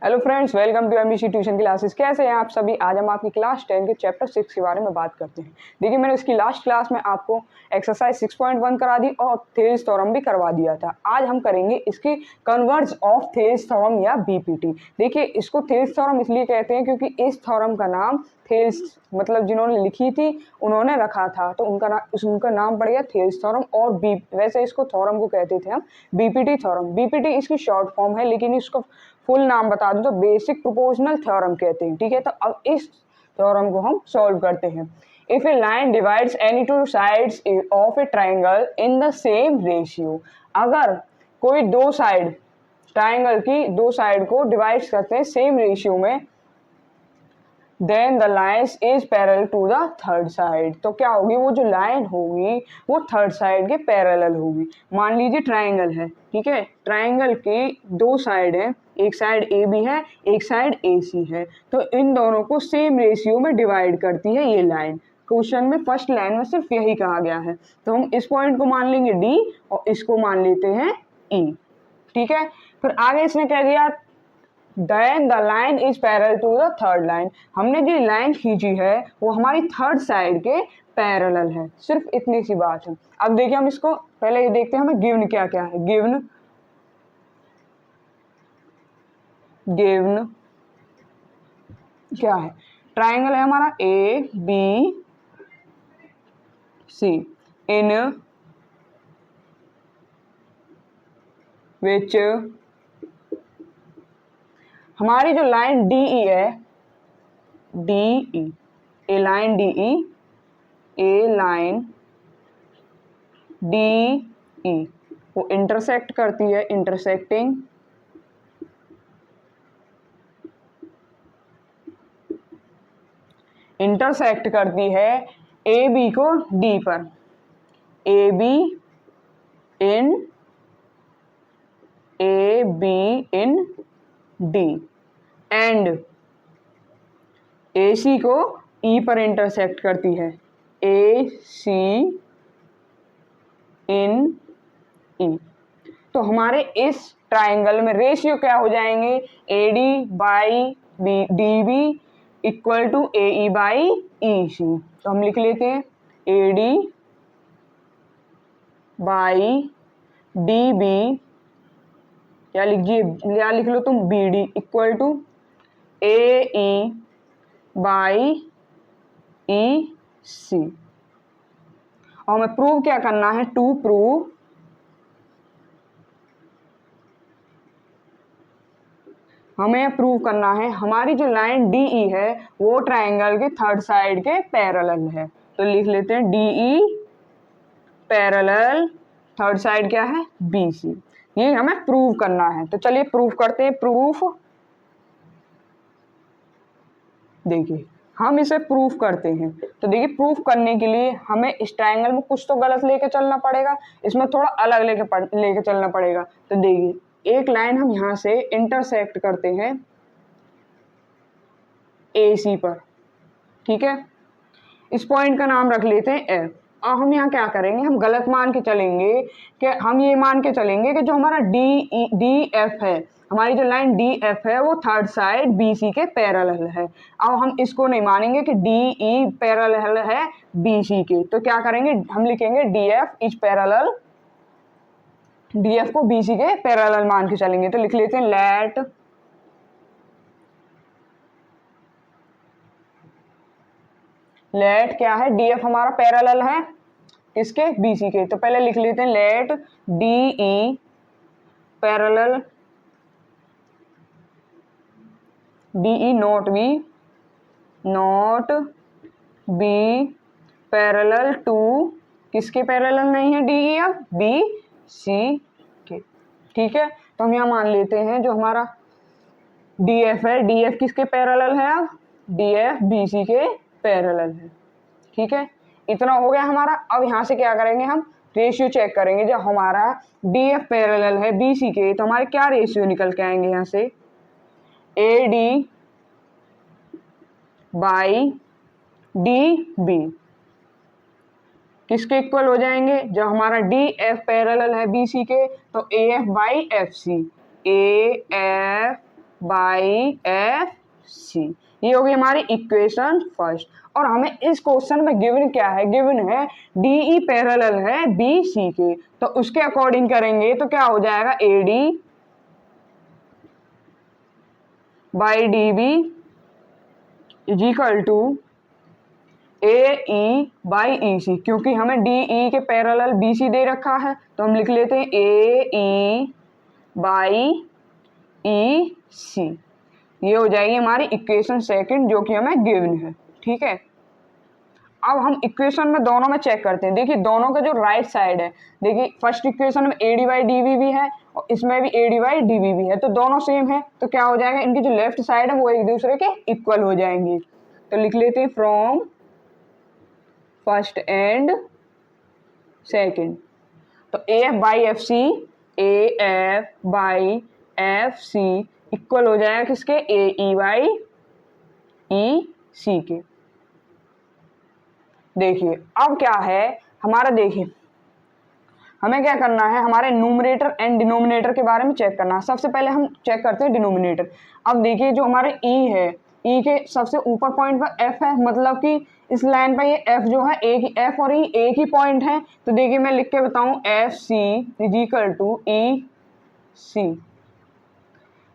Hello friends, welcome to MBC tuition classes. कैसे हैं आप सभी। आज हम आपकी क्लास 10 के चैप्टर 6 के बारे में बात करते हैं। देखिए, मैंने इसकी लास्ट क्लास में आपको एक्सरसाइज 6.1 करा दी और थेल्स थ्योरम भी करवा दिया था। आज हम करेंगे इसकी कन्वर्ज ऑफ थेल्स थ्योरम या बीपीटी। देखिए, इसको थेल्स थ्योरम इसलिए कहते हैं क्योंकि इस थ्योरम का नाम थेल्स मतलब जिन्होंने लिखी थी उन्होंने रखा था, तो उनका नाम पड़ गया थेल्स थ्योरम। और वैसे इसको थ्योरम को कहते थे हम बीपीटी थ्योरम। बीपीटी इसकी शॉर्ट फॉर्म है, लेकिन इसको फुल नाम बता दूं तो बेसिक प्रोपोर्शनल थ्योरम कहते हैं। ठीक है, तो अब इस थ्योरम को हम सॉल्व करते हैं। If A line divides any two sides of A triangle in the same ratio, अगर कोई दो साइड ट्राइंगल की दो साइड को डिवाइड करते हैं सेम रेशियो में, then the lines is parallel to the third side. तो क्या होगी, वो जो लाइन होगी वो थर्ड साइड के पैरेलल होगी। मान लीजिए ट्राइंगल है, ठीक है, ट्राइंगल की दो साइड है, एक साइड ए बी है, एक साइड ए सी है, तो इन दोनों को सेम रेशियो में डिवाइड करती है ये लाइन। क्वेश्चन में फर्स्ट लाइन में सिर्फ यही कहा गया है, तो हम इस पॉइंट को मान लेंगे डी और इसको मान लेते हैं ई। ठीक है, फिर आगे इसने कह दिया Then the line is parallel to the third line। हमने जो लाइन खींची है वो हमारी थर्ड साइड के पैरेलल है। सिर्फ इतनी सी बात है। अब देखिए, हम इसको पहले ये देखते हैं हमें गिवन क्या क्या है। गिवन क्या है, ट्राइंगल है हमारा ए बी सी, इन विच हमारी जो लाइन डी ई है, डी ई, ए लाइन डी ई, ए लाइन डी ई वो इंटरसेक्ट करती है, इंटरसेक्टिंग करती है ए बी को डी पर। A B in D and A C को ई पर इंटरसेक्ट करती है। ए सी इन ई। तो हमारे इस ट्राइंगल में रेशियो क्या हो जाएंगे, A D by B D B equal to A E by E C. तो हम लिख लेते हैं A D by D B, या लिख लो तुम B D equal to A E by E C. और हमें प्रूव क्या करना है, टू प्रूव हमें प्रूव करना है हमारी जो लाइन डी ई है वो ट्राइंगल के थर्ड साइड के पैरेलल है। तो लिख लेते हैं D E parallel, third side क्या है बी सी। ये हमें प्रूव करना है, तो चलिए प्रूव करते हैं। प्रूफ, देखिए हम इसे प्रूफ करते हैं। तो देखिए, प्रूफ करने के लिए हमें इस ट्राइंगल में कुछ तो गलत लेके चलना पड़ेगा, इसमें थोड़ा अलग लेके चलना पड़ेगा। तो देखिए, एक लाइन हम यहाँ से इंटरसेक्ट करते हैं ए सी पर, ठीक है, इस पॉइंट का नाम रख लेते हैं एफ। और हम यहाँ क्या करेंगे, हम गलत मान के चलेंगे कि हम ये मान के चलेंगे कि जो हमारा डी एफ है, हमारी जो लाइन डी एफ है वो थर्ड साइड बी सी के पैरेलल है। अब हम इसको नहीं मानेंगे कि डी ई पैरेलल है बी सी के। तो क्या करेंगे, हम लिखेंगे D F is parallel, D F को बी सी के पैरेलल मान के चलेंगे। तो लिख लेते हैं लेट क्या है, डी एफ हमारा पैरेलल है किसके, बी सी के। तो पहले लिख लेते हैं let D E parallel, D E not be parallel to, किसके पैरेलल नहीं है डी ई, अब बी सी के। ठीक है, तो हम यहाँ मान लेते हैं जो हमारा डी एफ है, डी एफ किसके पैरेलल है, अब डी एफ बी सी के पैरेलल है। ठीक है, इतना हो गया हमारा। अब यहाँ से क्या करेंगे, हम रेशियो चेक करेंगे। जब हमारा डी एफ पैरेलल है बी सी के, तो हमारे क्या रेशियो निकल के आएंगे यहाँ से, A D by D B किसके इक्वल हो जाएंगे, जब हमारा डी एफ पैरेलल है बी सी के, तो A F by F C, A F by F C. ये होगी हमारी इक्वेशन फर्स्ट। और हमें इस क्वेश्चन में गिवन क्या है, गिवन है डीई पैरेलल है बी सी के, तो उसके अकॉर्डिंग करेंगे तो क्या हो जाएगा, A D by D B is equal to A E by E C. क्योंकि हमें डी ई के पैरेलल बी सी दे रखा है तो हम लिख लेते हैं ए ई बाई ई सी। ये हो जाएगी हमारी इक्वेशन सेकंड जो कि हमें गिवन है। ठीक है, अब हम इक्वेशन में दोनों में चेक करते हैं। देखिए दोनों का जो राइट साइड है, देखिए फर्स्ट इक्वेशन में A D by D V भी है और इसमें भी A D by D V भी है, तो दोनों सेम है। तो क्या हो जाएगा, इनकी जो लेफ्ट साइड है वो एक दूसरे के इक्वल हो जाएंगे। तो लिख लेते हैं फ्रॉम फर्स्ट एंड सेकंड। तो A F by F C, A F by F C equal हो जाएगा किसके, ए ई बाई ई सी के। देखिए अब क्या है हमारा, देखिए हमें क्या करना है, हमारे न्यूमरेटर एंड डिनोमिनेटर के बारे में चेक करना है। सबसे पहले हम चेक करते हैं डिनोमिनेटर। अब देखिए जो हमारे ई है, ई के सबसे ऊपर पॉइंट पर एफ है, मतलब कि इस लाइन पर ये एफ जो है एक ही, एफ और ई एक ही पॉइंट है। तो देखिए मैं लिख के बताऊं, F C is equal to E C.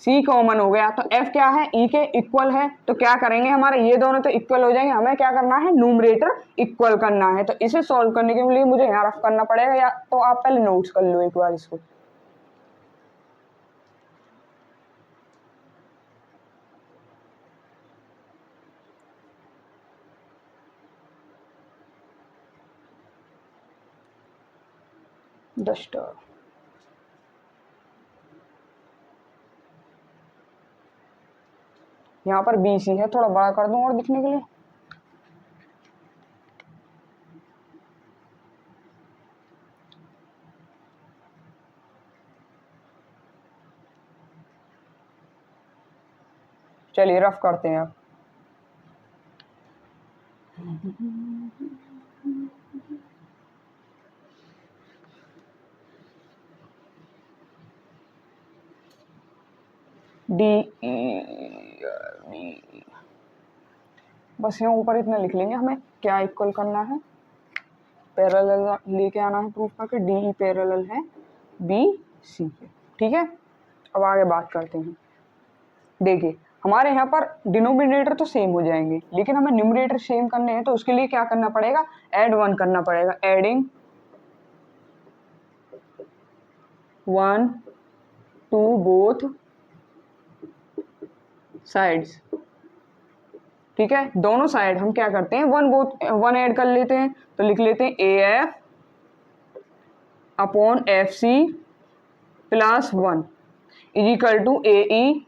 C common हो गया तो एफ क्या है, ई के इक्वल है। तो क्या करेंगे, हमारे ये दोनों तो इक्वल हो जाएंगे, हमें क्या करना है, न्यूमरेटर इक्वल करना है। तो इसे सॉल्व करने के लिए मुझे यहाँ रफ करना पड़ेगा, या तो आप पहले नोट्स कर लो एक बार इसको। डस्टर यहाँ पर बी सी है, थोड़ा बड़ा कर दूं और दिखने के लिए। चलिए रफ करते हैं अब। डी ई, बस यहाँ ऊपर इतना लिख लेंगे, हमें क्या इक्वल करना है, पैरेलल लेके आना है प्रूफ करके, डी ई पैरेलल है बी सी के। ठीक है, अब आगे बात करते हैं। देखिए हमारे यहाँ पर डिनोमिनेटर तो सेम हो जाएंगे, लेकिन हमें न्यूमरेटर सेम करने हैं, तो उसके लिए क्या करना पड़ेगा, ऐड वन करना पड़ेगा। Adding 1 to both sides. ठीक है, दोनों साइड हम क्या करते हैं, वन ऐड कर लेते हैं। तो लिख लेते हैं A F upon F C plus 1 is equal to A E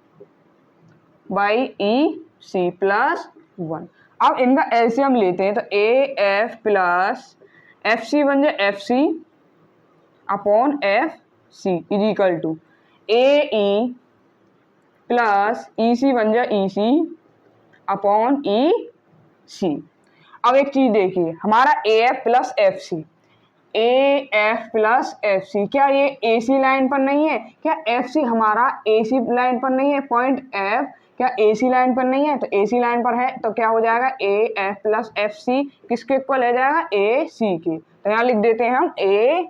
by E C plus 1। अब इनका एलसीएम लेते हैं, तो A F plus F C बन जाए F C upon F C is equal to A E plus E C बन जाए ई सी upon ई C. अब एक चीज देखिए, हमारा A F plus F C, A F plus F C, क्या ये ए सी लाइन पर नहीं है, क्या एफ सी हमारा ए सी लाइन पर नहीं है, पॉइंट एफ क्या ए सी लाइन पर नहीं है, तो ए सी लाइन पर है। तो क्या हो जाएगा, A F plus F C किसके इक्वल हो जाएगा, ए सी के। तो यहाँ लिख देते हैं हम A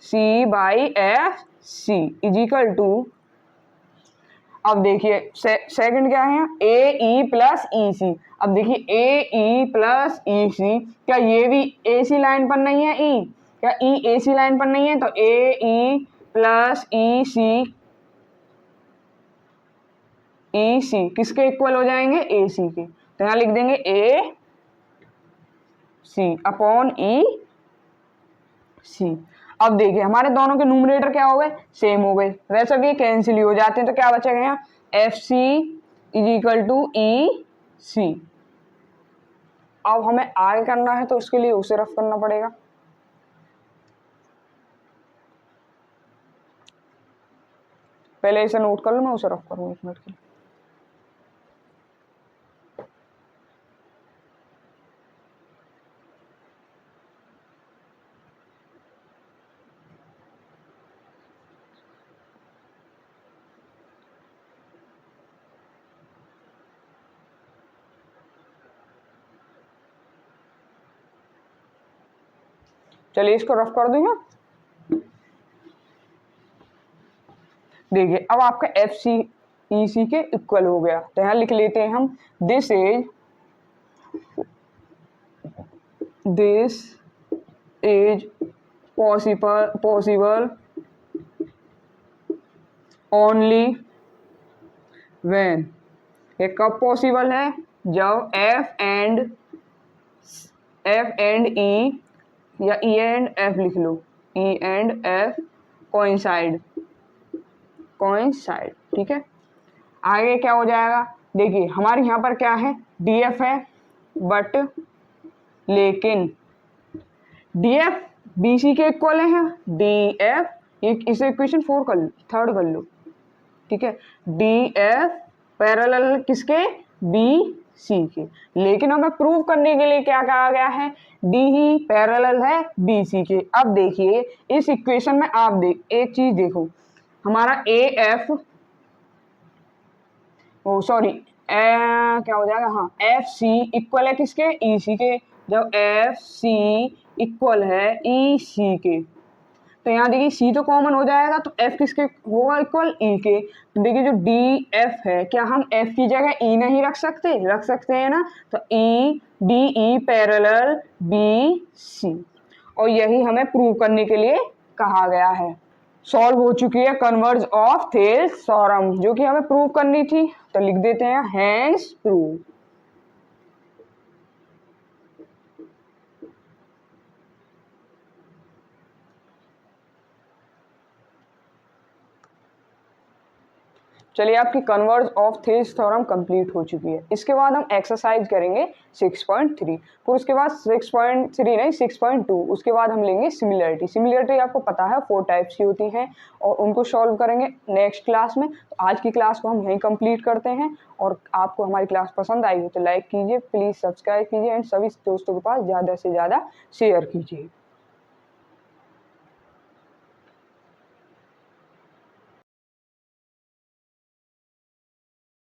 C by F C is equal to, अब देखिए सेकंड क्या है, ए ई प्लस ई सी। अब देखिए ए ई प्लस ई सी, क्या ये भी ए सी लाइन पर नहीं है, ई क्या ई ए सी लाइन पर नहीं है, तो ए ई प्लस ई सी किसके इक्वल हो जाएंगे, ए सी के। तो यहाँ लिख देंगे ए सी अपॉन ई सी। अब देखिए हमारे दोनों के न्यूमरेटर क्या हो गए, सेम हो गए, वैसे भी कैंसिल ही हो जाते हैं। तो क्या बचेगा यहाँ, F C is equal to E C. अब हमें आगे करना है तो उसके लिए उसे रफ करना पड़ेगा। पहले इसे नोट कर लो, मैं उसे रफ करूँ 1 मिनट के लिए। चलिए इसको रफ कर दूँ यहाँ। देखिए अब आपका एफ सी ई सी के इक्वल हो गया, तो यहाँ लिख लेते हैं हम this is possible only when, ये कब पॉसिबल है, जब एफ एंड ई या ई एंड एफ लिख लो, ई एंड एफ कोइंसाइड, ठीक है। आगे क्या हो जाएगा, देखिए हमारे यहाँ पर क्या है, डी एफ है, बट लेकिन डी एफ बी सी के इक्वल है, डी एफ इसे इक्वेशन 4 कर लो, 3 कर लो, ठीक है। डी एफ पैरेलल किसके, बी सी के, लेकिन हमें प्रूव करने के लिए क्या कहा गया है, डी ही पैरेलल है बी सी के। अब देखिए इस इक्वेशन में आप एक चीज देखो, हमारा ए एफ क्या हो जाएगा, हाँ एफ सी इक्वल है किसके, ई सी के। जब एफ सी इक्वल है ई सी के, तो यहाँ देखिए सी तो कॉमन हो जाएगा, तो एफ किसके होगा इक्वल, ई के। तो देखिए जो डी एफ है, क्या हम एफ की जगह ई नहीं रख सकते हैं ना, तो E D E parallel B C, और यही हमें प्रूव करने के लिए कहा गया है। सॉल्व हो चुकी है कन्वर्ज ऑफ थेल्स थ्योरम, जो कि हमें प्रूव करनी थी, तो लिख देते हैं हैंस प्रूव। चलिए आपकी converse of Thales theorem complete हो चुकी है। इसके बाद हम एक्सरसाइज करेंगे 6.3, फिर उसके बाद 6.3 नहीं 6.2, उसके बाद हम लेंगे सिमिलरिटी आपको पता है 4 टाइप्स की होती हैं, और उनको सॉल्व करेंगे नेक्स्ट क्लास में। तो आज की क्लास को हम यहीं कंप्लीट करते हैं, और आपको हमारी क्लास पसंद आई हो तो लाइक कीजिए, प्लीज़ सब्सक्राइब कीजिए, एंड सभी दोस्तों के पास ज़्यादा से ज़्यादा शेयर कीजिए।